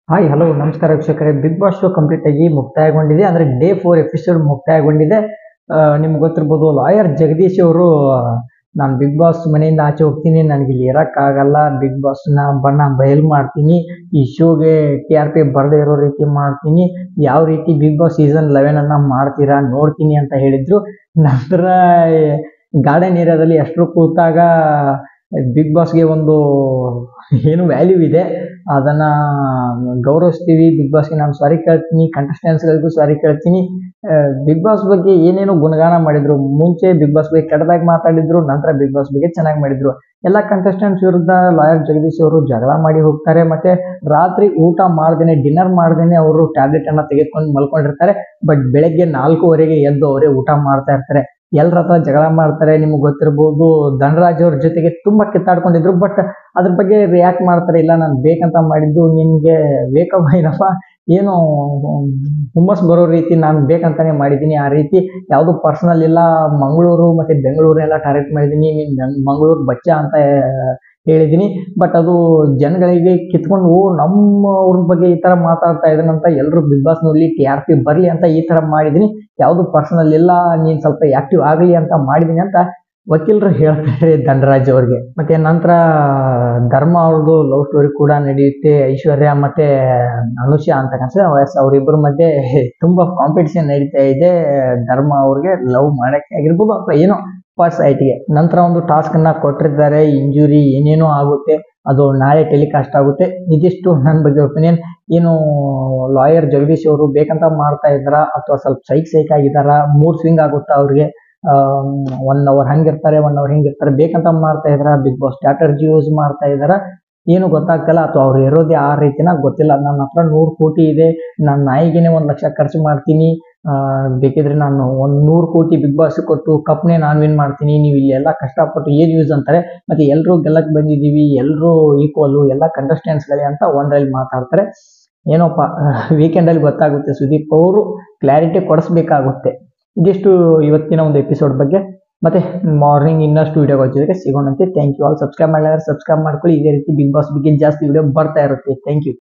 Hi hello ನಮಸ್ಕಾರ ವೀಕ್ಷಕರೇ. Big boss show complete ಆಗಿ ಮುಕ್ತಾಯಗೊಂಡಿದೆ. ಅಂದರೆ ಡೇ 4 ಎಪಿಸೋಡ್ ಮುಕ್ತಾಯಗೊಂಡಿದೆ. ನಿಮ್ಗೆ ಗೊತ್ತಿರ್ಬೋದು, ಲಾಯರ್ ಜಗದೀಶ್ ಅವರು ನಾನು ಬಿಗ್ ಬಾಸ್ ಮನೆಯಿಂದ ಆಚೆ ಹೋಗ್ತೀನಿ, ನನಗೆ ಇಲ್ಲಿ ಇರೋಕ್ಕಾಗಲ್ಲ, ಬಿಗ್ ಬಾಸ್ನ ಬಣ್ಣ ಬಯಲು ಮಾಡ್ತೀನಿ, ಈ ಶೋಗೆ TRP ಬರದೇ ಇರೋ ರೀತಿ ಮಾಡ್ತೀನಿ, ಯಾವ ರೀತಿ ಬಿಗ್ ಬಾಸ್ ಸೀಸನ್ 11 ಮಾಡ್ತೀರಾ ನೋಡ್ತೀನಿ ಅಂತ ಹೇಳಿದ್ರು. ನಂತರ ಗಾರ್ಡನ್ ಏರಿಯಾದಲ್ಲಿ ಅಷ್ಟರು ಕೂತಾಗ ಬಿಗ್ ಬಾಸ್ಗೆ ಒಂದು ಏನು ವ್ಯಾಲ್ಯೂ ಇದೆ, ಅದನ್ನ ಗೌರವಿಸ್ತೀವಿ. ಬಿಗ್ ಬಾಸ್ಗೆ ನಾನು ಸಾರಿ ಕೇಳ್ತೀನಿ, ಕಂಟೆಸ್ಟೆಂಟ್ಸ್ಗಳಿಗೂ ಸಾರಿ ಕೇಳ್ತೀನಿ. ಬಿಗ್ ಬಾಸ್ ಬಗ್ಗೆ ಏನೇನೋ ಗುಣಗಾನ ಮಾಡಿದ್ರು. ಮುಂಚೆ ಬಿಗ್ ಬಾಸ್ ಬಗ್ಗೆ ಕೆಟ್ಟದಾಗಿ ಮಾತಾಡಿದ್ರು, ನಂತರ ಬಿಗ್ ಬಾಸ್ ಬಗ್ಗೆ ಚೆನ್ನಾಗಿ ಮಾಡಿದ್ರು. ಎಲ್ಲ ಕಂಟೆಸ್ಟೆಂಟ್ಸ್ ವಿರುದ್ಧ ಲಾಯರ್ ಜಗದೀಶ್ ಅವರು ಜಗಳ ಮಾಡಿ ಹೋಗ್ತಾರೆ. ಮತ್ತೆ ರಾತ್ರಿ ಊಟ ಮಾಡ್ದೇನೆ, ಡಿನ್ನರ್ ಮಾಡ್ದೇನೆ ಅವರು ಟ್ಯಾಬ್ಲೆಟ್ ಅನ್ನ ತೆಗೆದುಕೊಂಡು ಮಲ್ಕೊಂಡಿರ್ತಾರೆ. ಬಟ್ ಬೆಳಗ್ಗೆ 4:15ಗೆ ಎದ್ದು ಅವರೇ ಊಟ ಮಾಡ್ತಾ ಇರ್ತಾರೆ. ಎಲ್ಲರ ಹತ್ರ ಜಗಳ ಮಾಡ್ತಾರೆ. ನಿಮ್ಗೆ ಗೊತ್ತಿರ್ಬೋದು, ಧನರಾಜ್ ಅವ್ರ ಜೊತೆಗೆ ತುಂಬಾ ಕಿತ್ತಾಡ್ಕೊಂಡಿದ್ರು. ಬಟ್ ಅದ್ರ ಬಗ್ಗೆ ರಿಯಾಕ್ಟ್ ಮಾಡ್ತಾರೆ, ಇಲ್ಲ ನಾನು ಬೇಕಂತ ಮಾಡಿದ್ದು, ನಿನ್ಗೆ ಬೇಕಪ್ಪ ಏನಪ್ಪ, ಏನು ಹುಮ್ಮಸ್ ಬರೋ ರೀತಿ ನಾನು ಬೇಕಂತಾನೆ ಮಾಡಿದ್ದೀನಿ, ಆ ರೀತಿ ಯಾವುದು ಪರ್ಸನಲ್ ಇಲ್ಲ. ಮಂಗಳೂರು ಮತ್ತೆ ಬೆಂಗಳೂರನ್ನೆಲ್ಲ ಟಾರ್ಗೆಟ್ ಮಾಡಿದ್ದೀನಿ, ಮಂಗಳೂರು ಬಚ್ಚ ಅಂತ ಹೇಳಿದ್ದೀನಿ. ಬಟ್ ಅದು ಜನಗಳಿಗೆ ಕಿತ್ಕೊಂಡು, ನಮ್ಮ ಅವ್ರ ಬಗ್ಗೆ ಈ ತರ ಮಾತಾಡ್ತಾ ಇದ್ದಾನಂತ ಎಲ್ಲರೂ ಬಿಗ್ ಬಾಸ್ ನೋಡ್ಲಿ, TRP ಬರ್ಲಿ ಅಂತ ಈ ತರ ಮಾಡಿದ್ದೀನಿ, ಯಾವುದು ಪರ್ಸನಲ್ ಇಲ್ಲ, ನೀನ್ ಸ್ವಲ್ಪ ಆಕ್ಟಿವ್ ಆಗಲಿ ಅಂತ ಮಾಡಿದ್ದೀನಿ ಅಂತ ವಕೀಲರು ಹೇಳ್ತಾರೆ ಧನರಾಜ್ ಅವ್ರಿಗೆ. ಮತ್ತೆ ನಂತರ ಧರ್ಮ ಅವ್ರದ್ದು ಲವ್ ಸ್ಟೋರಿ ಕೂಡ ನಡೆಯುತ್ತೆ. ಐಶ್ವರ್ಯ ಮತ್ತೆ ಅನುಷಾ ಅಂತ ಕಾಣಿಸ್ತದೆ, ಅವರಿಬ್ಬರ ಮಧ್ಯೆ ತುಂಬಾ ಕಾಂಪಿಟಿಷನ್ ನಡೀತಾ ಇದೆ. ಧರ್ಮ ಅವ್ರಿಗೆ ಲವ್ ಮಾಡಕ್ಕೆ ಆಗಿರ್ಬೋದು ಅಥವಾ ಏನೋ ಫಸ್ಟ್ ಸೈಟ್ಗೆ. ನಂತರ ಒಂದು ಟಾಸ್ಕ್ ಅನ್ನ ಕೊಟ್ಟಿರ್ತಾರೆ, ಇಂಜುರಿ ಏನೇನೋ ಆಗುತ್ತೆ, ಅದು ನಾಳೆ ಟೆಲಿಕಾಸ್ಟ್ ಆಗುತ್ತೆ. ಇದಿಷ್ಟು ನನ್ನ ಬಗ್ಗೆ ಒಪಿನಿಯನ್. ಏನು ಲಾಯರ್ ಜಗದೀಶ್ ಅವರು ಬೇಕಂತ ಮಾಡ್ತಾ ಇದ್ದಾರಾ ಅಥವಾ ಸ್ವಲ್ಪ ಸೈಕ್ ಆಗಿದ್ದಾರಾ? ಮೂಡ್ ಸ್ವಿಂಗ್ ಆಗುತ್ತಾ ಅವ್ರಿಗೆ? 1 ಅವರ್ ಹಂಗಿರ್ತಾರೆ, 1 ಅವರ್ ಹಿಂಗಿರ್ತಾರೆ, ಬೇಕಂತ ಮಾಡ್ತಾ ಇದಾರ? ಬಿಗ್ ಬಾಸ್ ಸ್ಟ್ರಾಟಜಿ ಯೂಸ್ ಮಾಡ್ತಾ ಇದಾರ? ಏನು ಗೊತ್ತಾಗ್ತಲ್ಲ, ಅಥವಾ ಅವ್ರು ಇರೋದೇ ಆ ರೀತಿನ ಗೊತ್ತಿಲ್ಲ. ನನ್ನ ಹತ್ರ 100 ಕೋಟಿ ಇದೆ, ನಾನು ನಾಯಿಗೆನೆ 1 ಲಕ್ಷ ಖರ್ಚು ಮಾಡ್ತೀನಿ, ಬೇಕಿದ್ರೆ ನಾನು 100 ಕೋಟಿ ಬಿಗ್ ಬಾಸ್ ಕೊಟ್ಟು ಕಪ್ನೇ ನಾನು ವಿನ್ ಮಾಡ್ತೀನಿ, ನೀವು ಇಲ್ಲಿ ಎಲ್ಲ ಕಷ್ಟಪಟ್ಟು ಏನು ಯೂಸ್ ಅಂತಾರೆ. ಮತ್ತೆ ಎಲ್ಲರೂ ಗೆಲ್ಲಕ್ ಬಂದಿದ್ದೀವಿ, ಎಲ್ಲರೂ ಈಕ್ವಲ್, ಎಲ್ಲ ಕಂಟೆಸ್ಟೆಂಟ್ಸ್ಗಳೇ ಅಂತ ಒಂದ್ರಲ್ಲಿ ಮಾತಾಡ್ತಾರೆ. ಏನೋಪ್ಪ, ವೀಕೆಂಡಲ್ಲಿ ಗೊತ್ತಾಗುತ್ತೆ. ಸುದೀಪ್ ಅವರು ಕ್ಲಾರಿಟಿ ಕೊಡಿಸ್ಬೇಕಾಗುತ್ತೆ. ಇದಿಷ್ಟು ಇವತ್ತಿನ ಒಂದು ಎಪಿಸೋಡ್ ಬಗ್ಗೆ. ಮತ್ತೆ ಮಾರ್ನಿಂಗ್ ಇನ್ನಷ್ಟು ವಿಡಿಯೋಗಳ ಜೊತೆಗೆ ಸಿಗೋಣಂತೆ. Thank you all. ಸಬ್ಸ್ಕ್ರೈಬ್ ಮಾಡಿದ್ರೆ ಸಬ್ಸ್ಕ್ರೈಬ್ ಮಾಡ್ಕೊಳ್ಳಿ. ಇದೇ ರೀತಿ ಬಿಗ್ ಬಾಸ್ ಬಗ್ಗೆ ಜಾಸ್ತಿ ವಿಡಿಯೋ ಬರ್ತಾ ಇರುತ್ತೆ. Thank you.